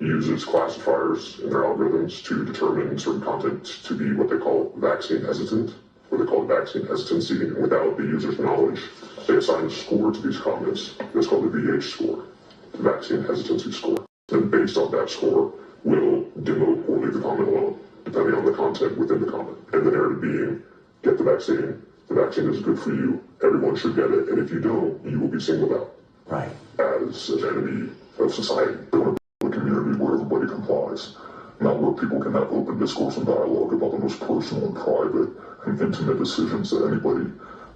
uses classifiers in their algorithms to determine certain content to be what they call vaccine hesitant, or they call it vaccine hesitancy, and without the user's knowledge, they assign a score to these comments. That's called the VH score, the vaccine hesitancy score. And based on that score, will demote or leave the comment alone, depending on the content within the comment. And the narrative being, get the vaccine is good for you, everyone should get it, and if you don't, you will be singled out. Right. As an enemy of society. They want a community where everybody complies, not where people can have open discourse and dialogue about the most personal and private and intimate decisions that anybody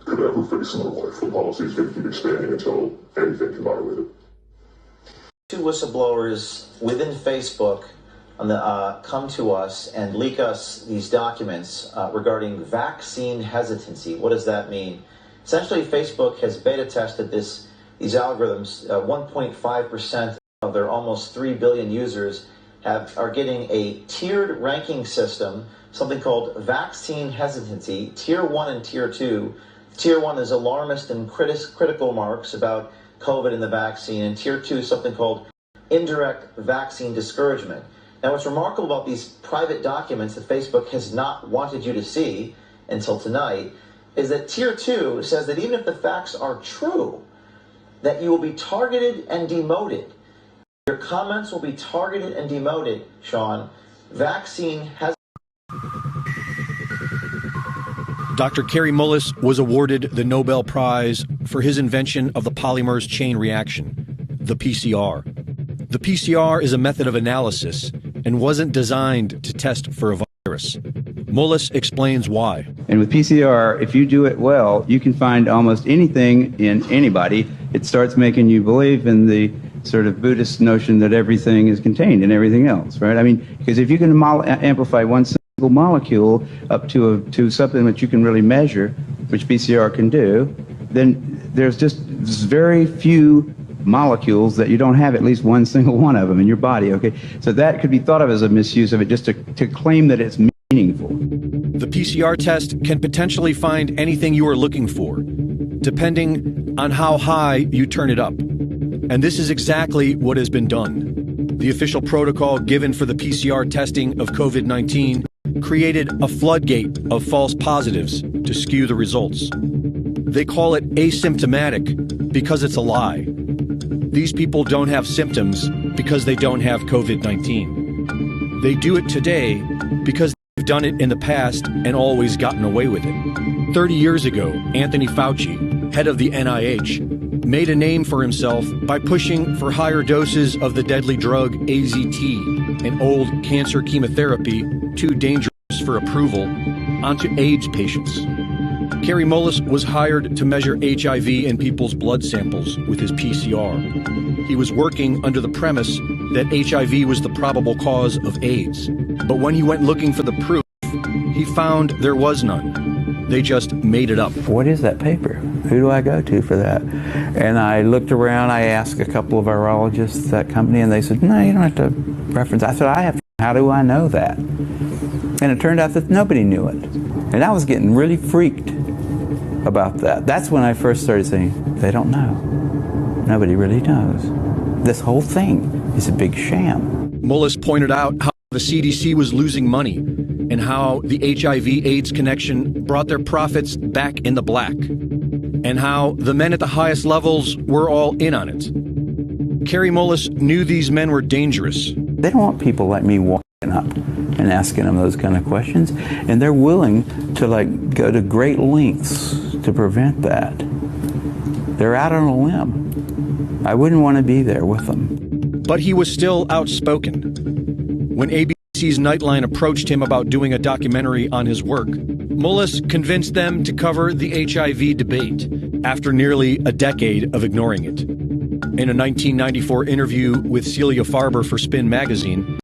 could ever face in their life. The policy is going to keep expanding until anything can violate it. Two whistleblowers within Facebook come to us and leak us these documents regarding vaccine hesitancy. What does that mean? Essentially, Facebook has beta tested these algorithms. 1.5% of their almost 3 billion users are getting a tiered ranking system, something called vaccine hesitancy, Tier 1 and Tier 2. Tier 1 is alarmist and critical marks about COVID and the vaccine, and Tier 2 is something called indirect vaccine discouragement. Now, what's remarkable about these private documents that Facebook has not wanted you to see until tonight is that Tier 2 says that even if the facts are true, that you will be targeted and demoted. Your comments will be targeted and demoted, Sean. Vaccine has... Dr. Kary Mullis was awarded the Nobel Prize for his invention of the polymerase chain reaction, the PCR. The PCR is a method of analysis and wasn't designed to test for a virus. Mullis explains why. And with PCR, if you do it well, you can find almost anything in anybody. It starts making you believe in the sort of Buddhist notion that everything is contained in everything else, right? I mean, because if you can amplify one single molecule up to something that you can really measure, which PCR can do, then there's just very few molecules that you don't have at least one single one of them in your body, okay? So that could be thought of as a misuse of it, just to claim that it's meaningful. The PCR test can potentially find anything you are looking for, depending on how high you turn it up. And this is exactly what has been done. The official protocol given for the PCR testing of COVID-19 created a floodgate of false positives to skew the results. They call it asymptomatic because it's a lie. These people don't have symptoms because they don't have COVID-19. They do it today because they've done it in the past and always gotten away with it. 30 years ago, Anthony Fauci, head of the NIH, made a name for himself by pushing for higher doses of the deadly drug AZT, an old cancer chemotherapy too dangerous for approval, onto AIDS patients. Kary Mullis was hired to measure HIV in people's blood samples with his PCR. He was working under the premise that HIV was the probable cause of AIDS. But when he went looking for the proof, he found there was none. They just made it up. What is that paper? Who do I go to for that? And I looked around, I asked a couple of virologists at that company, and they said, no, you don't have to reference. I said, I have to. How do I know that? And it turned out that nobody knew it. And I was getting really freaked about that. That's when I first started saying, they don't know. Nobody really knows. This whole thing is a big sham. Mullis pointed out how the CDC was losing money and how the HIV/AIDS connection brought their profits back in the black, and how the men at the highest levels were all in on it. Kary Mullis knew these men were dangerous. They don't want people like me walking up and asking them those kind of questions, and they're willing to go to great lengths to prevent that. They're out on a limb. I wouldn't want to be there with them. But he was still outspoken. When ABC's Nightline approached him about doing a documentary on his work, Mullis convinced them to cover the HIV debate after nearly a decade of ignoring it. In a 1994 interview with Celia Farber for Spin magazine,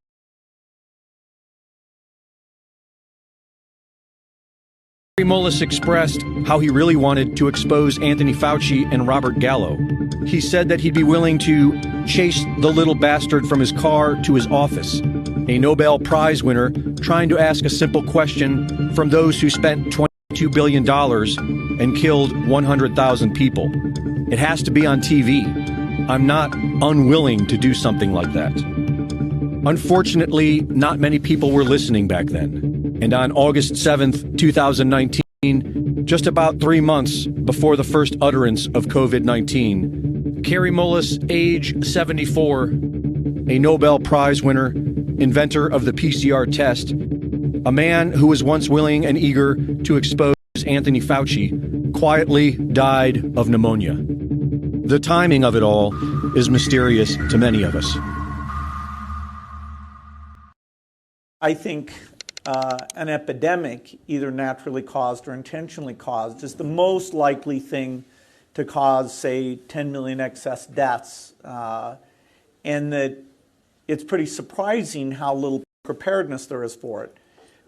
Kary Mullis expressed how he really wanted to expose Anthony Fauci and Robert Gallo. He said that he'd be willing to chase the little bastard from his car to his office, a Nobel Prize winner trying to ask a simple question from those who spent $22 billion and killed 100,000 people. It has to be on TV. I'm not unwilling to do something like that. Unfortunately, not many people were listening back then. And on August 7th, 2019, just about 3 months before the first utterance of COVID-19, Kary Mullis, age 74, a Nobel Prize winner, inventor of the PCR test, a man who was once willing and eager to expose Anthony Fauci, quietly died of pneumonia. The timing of it all is mysterious to many of us. I think an epidemic, either naturally caused or intentionally caused, is the most likely thing to cause, say, 10 million excess deaths, and that it's pretty surprising how little preparedness there is for it.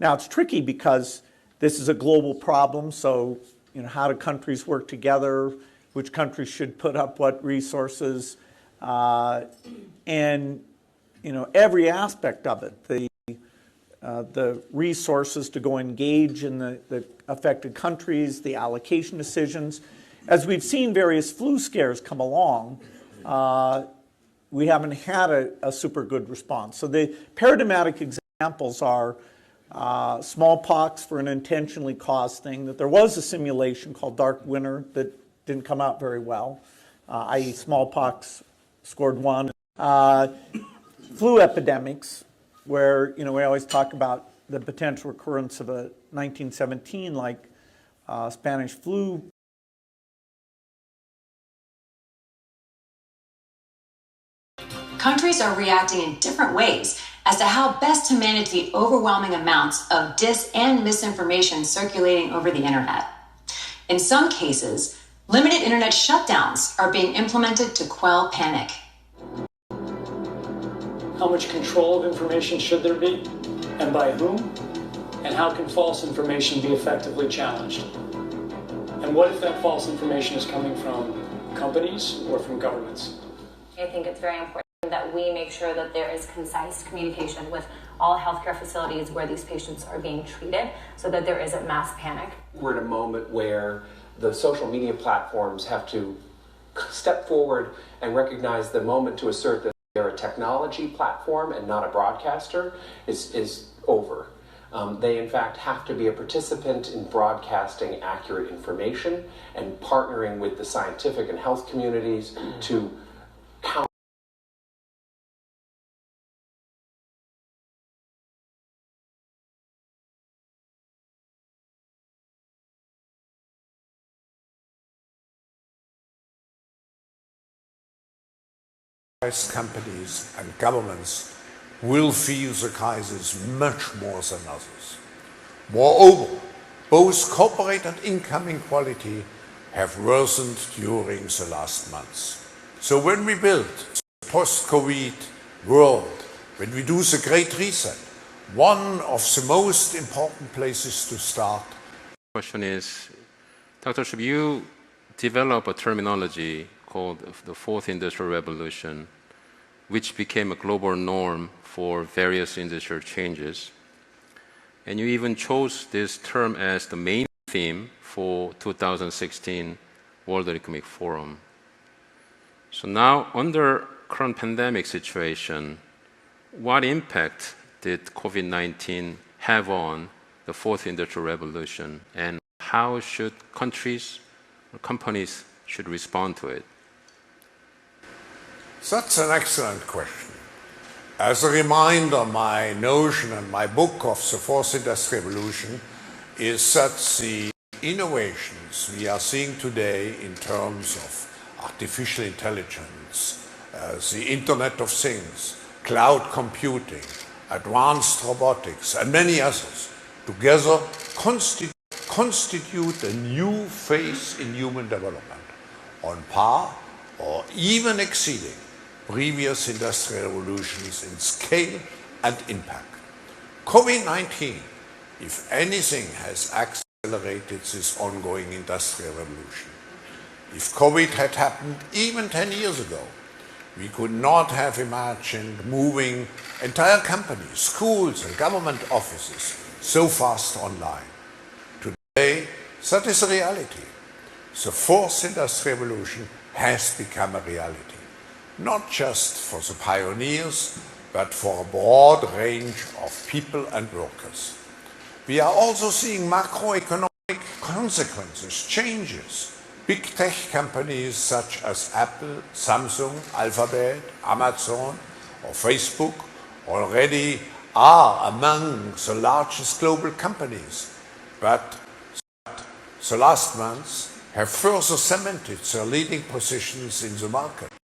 Now, it's tricky because this is a global problem, so how do countries work together, which countries should put up what resources, and every aspect of it, the resources to go engage in the affected countries, the allocation decisions. As we've seen various flu scares come along, we haven't had a super good response. So the paradigmatic examples are smallpox for an intentionally caused thing, that there was a simulation called Dark Winter that didn't come out very well, i.e. smallpox scored 1. Flu epidemics, where we always talk about the potential recurrence of a 1917 like Spanish flu. Countries are reacting in different ways as to how best to manage the overwhelming amounts of dis and misinformation circulating over the internet. In some cases, limited internet shutdowns are being implemented to quell panic. How much control of information should there be, and by whom? And how can false information be effectively challenged? And what if that false information is coming from companies or from governments? I think it's very important that we make sure that there is concise communication with all healthcare facilities where these patients are being treated so that there isn't mass panic. We're at a moment where the social media platforms have to step forward and recognize the moment to assert that they're a technology platform and not a broadcaster is over. They in fact have to be a participant in broadcasting accurate information and partnering with the scientific and health communities to counter. Companies and governments will feel the crisis much more than others. Moreover, both corporate and income inequality have worsened during the last months. So when we build the post-COVID world, when we do the Great Reset, one of the most important places to start. The question is, Dr. Shipp, you develop a terminology called the Fourth Industrial Revolution, which became a global norm for various industrial changes. And you even chose this term as the main theme for 2016 World Economic Forum. So now, under current pandemic situation, what impact did COVID-19 have on the Fourth Industrial Revolution, and how should countries or companies should respond to it? That's an excellent question. As a reminder, my notion and my book of the Fourth Industrial Revolution is that the innovations we are seeing today in terms of artificial intelligence, the Internet of Things, cloud computing, advanced robotics, and many others, together constitute a new phase in human development, on par or even exceeding previous industrial revolutions in scale and impact. COVID-19, if anything, has accelerated this ongoing industrial revolution. If COVID had happened even 10 years ago, we could not have imagined moving entire companies, schools, and government offices so fast online. Today, that is a reality. The Fourth Industrial Revolution has become a reality, not just for the pioneers, but for a broad range of people and workers. We are also seeing macroeconomic consequences, changes. Big tech companies such as Apple, Samsung, Alphabet, Amazon, or Facebook already are among the largest global companies, but the last months have further cemented their leading positions in the market.